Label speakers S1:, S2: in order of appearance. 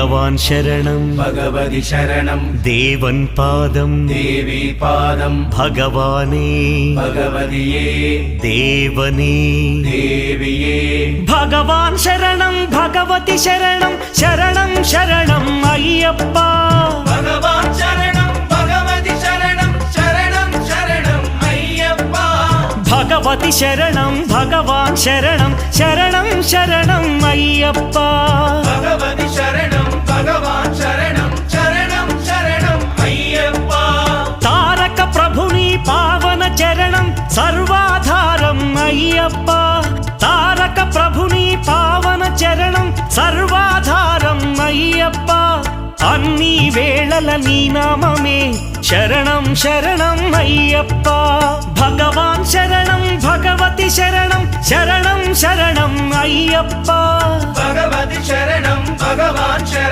S1: ഭഗവാൻ ശരണം
S2: ഭഗവതി ശരണം
S1: ദേവൻ പാദം
S2: ദേവി പാദം
S1: ഭഗവാനേ
S2: ഭഗവതിയേ
S1: ദേവനേ
S2: ദേവിയേ
S1: ഭഗവാൻ ശരണം ഭഗവതി ശരണം ശരണം ശരണം അയ്യപ്പ
S2: ഭഗവാൻ ശരണം ഭഗവതി ശരണം ശരണം ശരണം അയ്യപ്പ
S1: ഭഗവതി ശരണം ഭഗവാൻ ശരണം ശരണം ശരണം അയ്യപ്പ
S2: ഭഗവതി ശരണം ഭഗവാൻ ശരണം ശരണം ശരണം അയ്യപ്പ
S1: താരക ప్రభుని పావన చరణం సర్వాధారం అయ్యప్ప తారక ప్రభుని పావన చరణం సర్వాధారం అయ్యప్ప అన్ని వేళల నీ నామమే శరణం శరణం అయ్యప్ప భగవాన్ శరణం భగవతి శరణం శరణం శరణం అయ్యప్ప
S2: భగవతి శరణం భగవాన్ శరణం